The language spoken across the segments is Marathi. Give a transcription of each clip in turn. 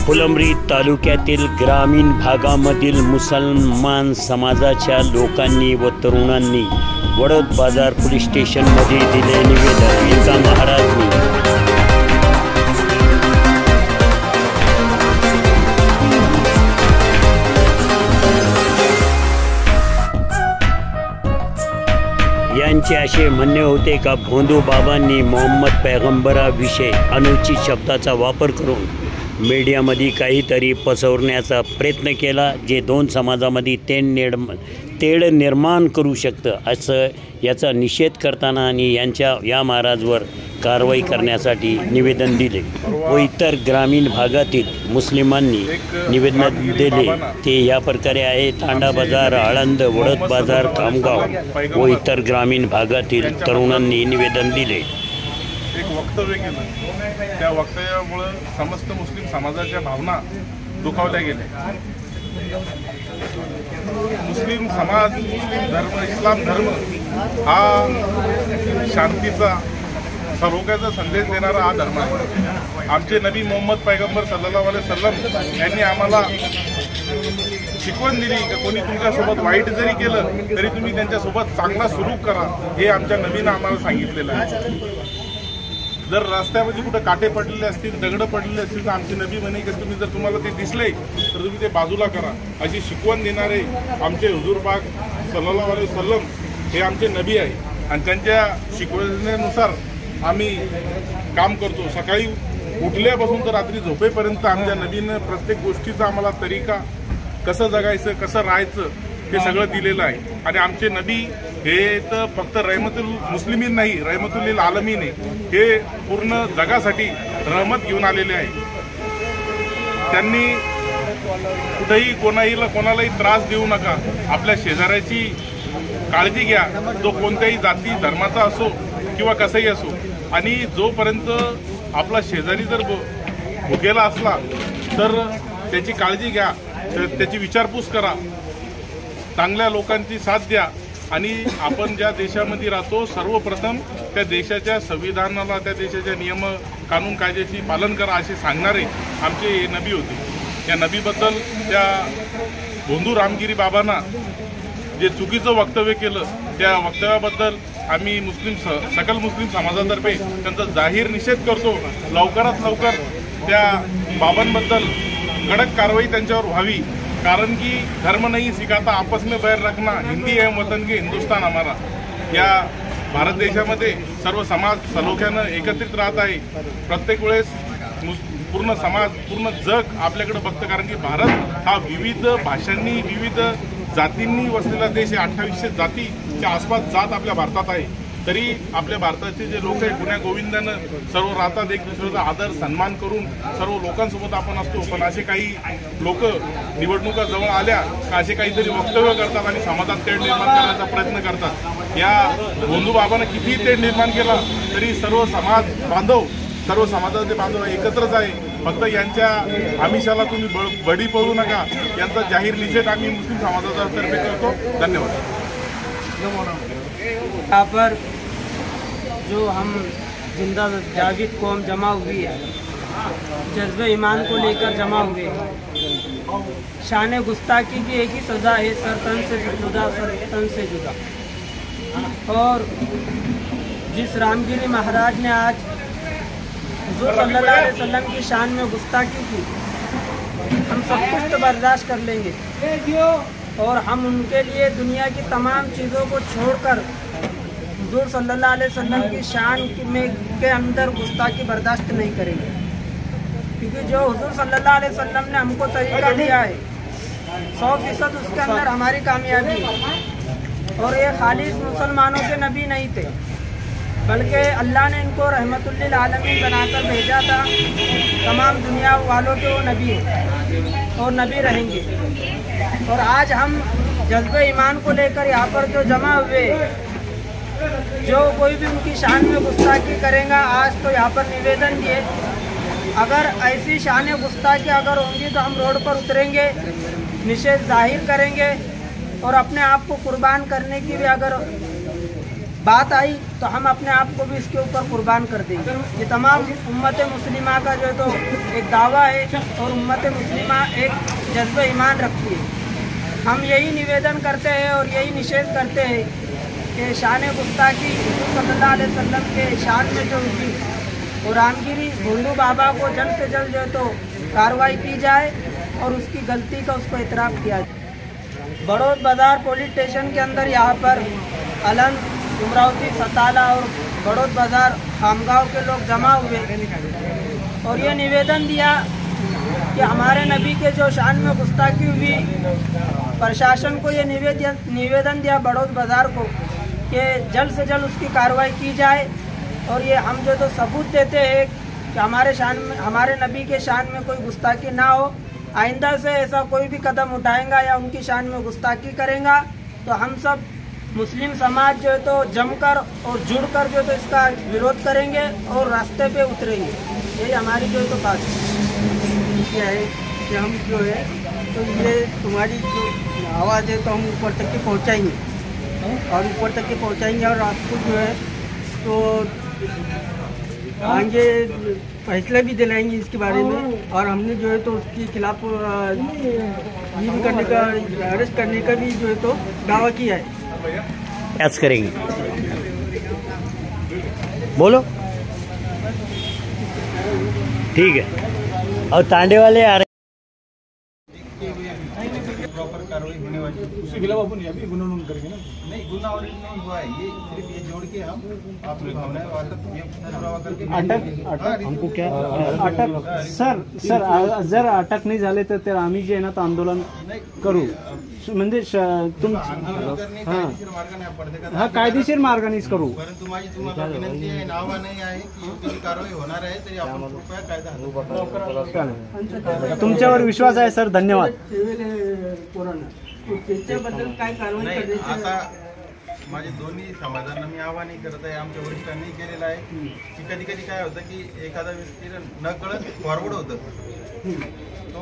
फुलंब्री तालुक्यातील ग्रामीण भागामधील मुसलमान समाजाच्या लोकांनी व तरुणांनी वडद बाजार पोलीस स्टेशनमध्ये दिले निवेदन। एका महाराजांनी यांचे असे म्हणणे होते का भोंदू बाबांनी मोहम्मद पैगंबराविषयी अनुचित शब्दाचा वापर करून मीडियामध्ये काहीतरी पसरवण्याचा प्रयत्न केला, जे दोन समाजामध्ये तेढ निर्माण करू शकतं असं याचा निषेध करताना आणि या महाराजवर कारवाई करण्यासाठी निवेदन दिले व इतर ग्रामीण भागातील मुस्लिमांनी निवेदन दिले ते या प्रकारे आहे। तांडा बाजार, आळंद, वडद बाजार, खामगाव व इतर ग्रामीण भागातील तरुणांनी निवेदन दिले। एक वक्तव्य केलं, त्या वक्तव्यामुळे समस्त मुस्लिम समाजाच्या भावना दुखावल्या गेल्या। मुस्लिम समाज, मुस्लिम धर्म, इस्लाम धर्म हा शांतीचा, सलोख्याचा संदेश देणारा हा धर्म आहे। आमचे नबी मोहम्मद पैगंबर सल्लल्लाहु अलैहि वसल्लम यांनी आम्हाला शिकवण दिली की कोणी तुमच्यासोबत वाईट जरी केलं तरी तुम्ही त्यांच्यासोबत चांगला सुलूक करा, हे आमच्या नबीनं आम्हाला सांगितलेलं आहे। जर रस्त्यामध्ये कुठं काटे पडलेले असतील, दगड पडलेले असतील तर आमचे नबी म्हणे की तुम्हाला ते दिसले तर तुम्ही ते बाजूला करा, अशी शिकवण देणारे आमचे हुजूर पाक सल्लल्लाहु अलैहि वसल्लम हे आमचे नबी आहे आणि त्यांच्या शिकवण्यानुसार आम्ही काम करतो। सकाळी उठल्यापासून तर रात्री झोपेपर्यंत आमच्या नबीनं प्रत्येक गोष्टीचा आम्हाला तरीका, कसं जगायचं, कसं राहायचं हे सगळं दिलेलं आहे। आणि आमचे नबी हे तर फक्त रहमतुल मुस्लिमीन नाही, रहमतुल आलमीन आहे, हे पूर्ण जगासाठी रहमत घेऊन आलेले आहे। त्यांनी कुठेही कोणालाही त्रास देऊ नका, आपल्या शेजाऱ्याची काळजी घ्या, तो कोणत्याही जाती धर्माचा असो किंवा कसाही असो, आणि जोपर्यंत आपला शेजारी जर भुकेला असला तर त्याची काळजी घ्या, त्याची विचारपूस करा, चांगल्या लोकांची साथ द्या। आणि आपण ज्या देशामध्ये राहतो सर्वप्रथम त्या देशाच्या संविधानाला, त्या देशाच्या नियम कानून कायद्याची पालन करा असे सांगणारे आमचे नबी होते। या नबीबद्दल त्या भोंदू रामगिरी बाबांना जे चुकीचं वक्तव्य केलं त्या वक्तव्याबद्दल आम्ही सकल मुस्लिम समाजातर्फे त्यांचा जाहीर निषेध करतो। लवकरात लवकर त्या बाबांबद्दल कडक कारवाई त्यांच्यावर व्हावी, कारण की धर्म नहीं सिखाता आपस में बैर रखना, हिंदी है वतन के हिंदुस्तान हमारा। या भारत देशामध्ये सर्व समाज सलोख्यानं एकत्रित राहत आहे। प्रत्येक वेळेस पूर्ण समाज, पूर्ण जग आपल्याकडे बघतं, कारण की भारत हा विविध भाषांनी, विविध जातींनी वसलेला देश आहे। 2800 जातीच्या आसपास जात आपल्या भारतात आहे। तरी आपल्या भारताचे जे लोक आहे गुण्या गोविंदानं सर्व राहतात, एक दुसऱ्याचा आदर सन्मान करून सर्व लोकांसोबत आपण असतो। पण असे काही लोक निवडणुका जवळ आल्या का असे काहीतरी वक्तव्य करतात आणि समाजात तेढ निर्माण करण्याचा प्रयत्न करतात। या भोंदू बाबांना कितीही तेढ निर्माण केला तरी सर्व समाजाचे बांधव एकत्रच आहे। फक्त यांच्या आमिषाला तुम्ही बळी पडू नका, यांचा जाहीर निषेध आम्ही मुस्लिम समाजातर्फे करतो। धन्यवाद। यहाँ पर जो हम जिंदा जागीद कौम जमा हुई है, जज्बे ईमान को लेकर जमा हुए हैं। शान गुस्ताखी की एक ही सज़ा है, सर तन से जुदा, सर तन से जुदा। और जिस रामगिरी महाराज ने आज हुज़ूर सल्लल्लाहु अलैहि वसल्लम की शान में गुस्ताखी की, हम सब कुछ तो बर्दाश्त कर लेंगे और हम उनके लिए दुनिया की तमाम चीज़ों को छोड़कर हुज़ूर सल्लल्लाहु अलैहि वसल्लम की शान के अंदर गुस्ताखी बर्दाश्त नहीं करेंगे, क्योंकि जो हुज़ूर सल्लल्लाहु अलैहि वसल्लम ने हमको तरीका दिया है 100% उसके अंदर हमारी कामयाबी है। और ये खाली मुसलमानों के नबी नहीं थे, बल्कि अल्लाह ने इनको रहमतुल्लिल आलमीन बनाकर भेजा था। तमाम दुनिया वालों के वो नबी हैं और नबी रहेंगे। और आज हम जज्बे ईमान को लेकर यहाँ पर जो जमा हुए, जो कोई भी उनकी शान में गुस्ताखी करेगा, आज तो यहाँ पर निवेदन दिए, अगर ऐसी शान गुस्ताखी अगर होंगी तो हम रोड पर उतरेंगे, निषेध जाहिर करेंगे और अपने आप को कुर्बान करने की भी अगर बात आई तो हम अपने आप को भी इसके ऊपर कुर्बान कर देंगे। ये तमाम उम्मत मुस्लिमा का जो है तो एक दावा है और उम्मत मुस्लिमा एक जज्बे ईमान रखती है। हम यही निवेदन करते हैं और यही निषेध करते हैं कि शान गुस्ताखी सल्लल्लाहु अलैहि वसल्लम के शान में जो हुई कुरानगिरी भोंदू बाबा को जल्द से जल्द जो है तो कार्रवाई की जाए और उसकी गलती का उसको इतराफ़ किया जाए। बड़ौद बाज़ार पुलिस स्टेशन के अंदर यहाँ पर अलंद, उमरावती, सताला और बड़ौद बाज़ार खामगांव के लोग जमा हुए और ये निवेदन दिया कि हमारे नबी के जो शान में गुस्ताखी हुई, प्रशासन को ये निवेदन दिया बड़ौद बाज़ार को कि जल्द से जल्द उसकी कार्रवाई की जाए। और ये हम जो तो सबूत देते हैं कि हमारे नबी के शान में कोई गुस्ताखी ना हो। आइंदा से ऐसा कोई भी कदम उठाएगा या उनकी शान में गुस्ताखी करेगा तो हम सब मुस्लिम समाज जो है तो जमकर और जुड़कर जो तो इसका विरोध करेंगे और रास्ते पे उतरेंगे। यही हमारी जो है तो बात क्या है कि हम जो है तो ये तुम्हारी जो आवाज़ है तो हम ऊपर तक के पहुँचाएंगे और ऊपर तक के पहुँचाएंगे और आपको जो है तो आगे फैसला भी दिलाएंगे इसके बारे में। और हमने जो है तो उसके खिलाफ ये भी करने का, अरेस्ट करने का भी जो है तो दावा किया है। ऐसा करेंगे, बोलो ठीक है। और तांडे वाले आ रहे प्रॉपर कार्रवाई होने वाली है। उसके खिलाफ अपन अभी गुना नोंद करेंगे ना? नहीं, गुना ऑलरेडी नहीं हुआ है। ये सिर्फ ये जोड़ के हम आपकी भावना है वाटप ये पुरावा करके अटक हमको क्या अटक सर जर अटक नाही झाले तर आम्ही जे ना आंदोलन करू म्हणजे हा कायदेशीर मार्गानेच करू। परंतु माझी तुम्हाला विनंती आहे, नावा नाही आहे की योग्य कारवाई होणार आहे तरी आपण कृपया कायदा तुमच्यावर विश्वास आहे सर, धन्यवाद। त्याच्याबद्दल काय कारवाई नाही, करायची? आता माझे दोन्ही समाजांना मी आवाहन करत आहे, आमच्या वरिष्ठांनी केलेलं आहे की कधी कधी काय होतं की एखादा व्यक्ती न कळत फॉरवर्ड होतं तो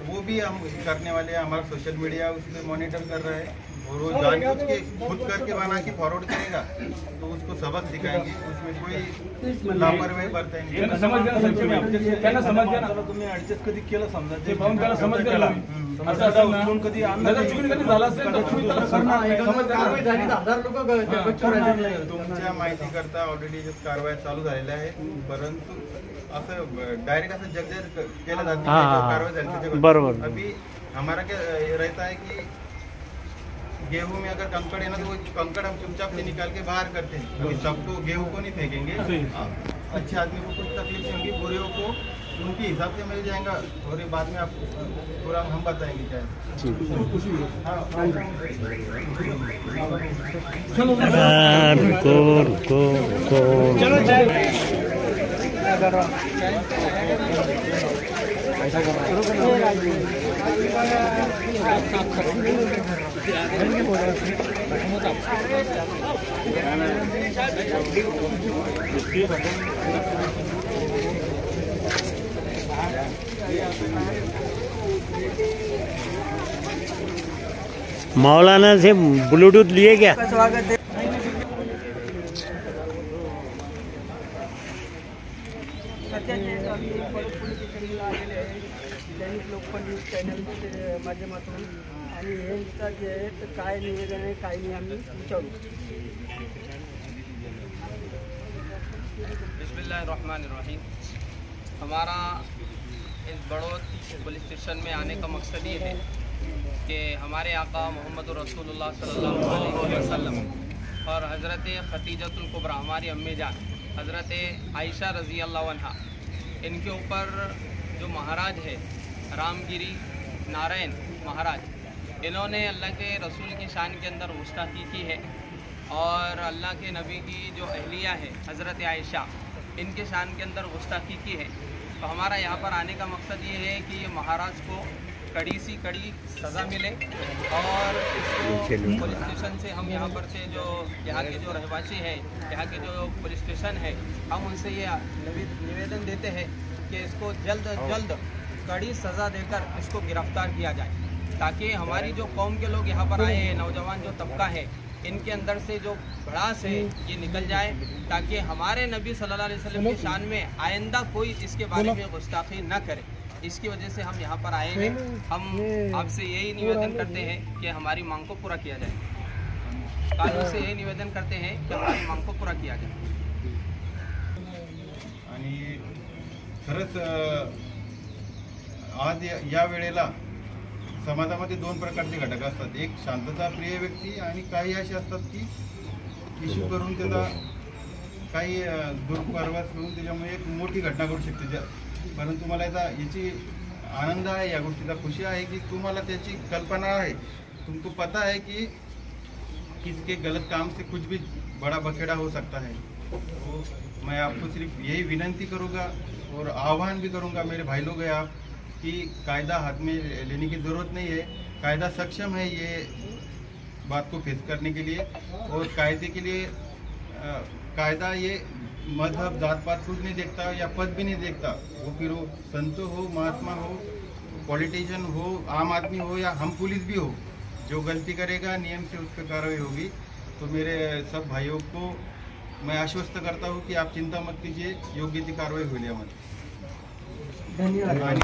वो भी हम करने वाले हैं। हमारा सोशल मीडिया उसमें मॉनिटर कर रहा है और वो जानबूझ के खुद करके बना के फॉरवर्ड करेगा तो उसको सबक सिखाएंगे, उसमें कोई लापरवाही बरतेंगे। तुम्ही ऍडजस्ट कधी केलं समजा तुमच्या माहिती करता ऑलरेडी कारवाई चालू झालेल्या आहे, परंतु असं डायरेक्ट असं जगजाहीर केलं जात नाही कारवाई झाली बरोबर। अभी हमारा क्या रहता है कि गेहूं में अगर कंकड़ है ना तो वो कंकड़ हम चुपचाप से निकाल के बाहर करते हैं। अभी सबको गेहूं को नहीं फेंकेंगे, अच्छे आदमी को कुछ तकलीफ होंगी, बुरे को उनके हिसाब से मिल जाएगा और ये बाद में आपको पूरा हम बताएंगे क्या मौलाना से ब्लूटूथ लिए क्या? स्वागत है। दैनिक लोकपाल न्यूज चॅनलच्या माध्यमातून आणि यांचा जे आहे तर काय निवेदन आहे काय नाही आम्ही विचारू। बिस्मिल्लाहिर्रहमानिर्रहीम। हमारा इस बड़ौद पुलिस स्टेशन में आने का मकसद ये है कि हमारे आका मोहम्मद रसूलुल्लाह सल्लल्लाहु अलैहि वसल्लम और हज़रत खतीजतुल कुबरा हमारी अम्मी जान हज़रत आयशा रज़ी अल्लाह अन्हा, इनके ऊपर जो महाराज है रामगिरी नारायण महाराज, इन्होंने अल्लाह के रसूल की शान के अंदर गुस्ताखी की है और अल्लाह के नबी की जो अहलिया है हज़रत आयशा, इनके शान के अंदर गुस्ताखी की है। तो हमारा यहाँ पर आने का मकसद ये है कि ये महाराज को कड़ी सी कड़ी सज़ा मिले और इसको पुलिस स्टेशन से हम यहाँ पर से जो यहाँ के जो रहवासी हैं, यहाँ के जो पुलिस स्टेशन है, हम उनसे ये निवेदन देते हैं कि इसको जल्द अज जल्द कड़ी सज़ा देकर इसको गिरफ्तार किया जाए ताकि हमारी जो कौम के लोग यहाँ पर आए हैं, नौजवान जो तबका है, इनके अंदर से जो भड़ास है ये निकल जाए, ताकि हमारे नबी सल्लल्लाहु अलैहि वसल्लम की शान में आइंदा कोई इसके बारे में गुस्ताखी न करे। इसकी वजह से हम यहाँ पर आए हैं। हम आपसे यही निवेदन करते हैं कि हमारी मांग को पूरा किया जाए। कानून से यही निवेदन करते हैं कि हमारी मांग को पूरा किया जाए। आणि खरंच आज या वेळेला समाजामध्ये दोन प्रकारचे घटक असतात, एक शांतताप्रिय व्यक्ती आणि काही असे असतात की इश्यू करून त्याचा काही दुर्परवास करून त्याच्यामुळे एक मोठी घटना घडू शकते। परंतु मला याची आनंद आहे, या गोष्टीचा खुशी आहे की तुम्हाला त्याची कल्पना है, तुमको पता है कि किसके गलत काम से कुछ भी बड़ा बखेड़ा हो सकता है। तो मैं आपको सिर्फ यही विनंती करूँगा और आह्वान भी करूँगा, मेरे भाई लोग हैं आप, कि कायदा हाथ में लेने की ज़रूरत नहीं है। कायदा सक्षम है ये बात को फेस करने के लिए, और कायदे के लिए कायदा ये मजहब जात पात कुछ नहीं देखता या पद भी नहीं देखता। वो फिर वो संत हो, महात्मा हो, पॉलिटिशियन हो, आम आदमी हो या हम पुलिस भी हो, जो गलती करेगा नियम से उस पर कार्रवाई होगी। तो मेरे सब भाइयों को मैं आश्वस्त करता हूँ कि आप चिंता मत कीजिए, योग्य ती कार्रवाई होईल यामध्ये। धन्यवाद। आणि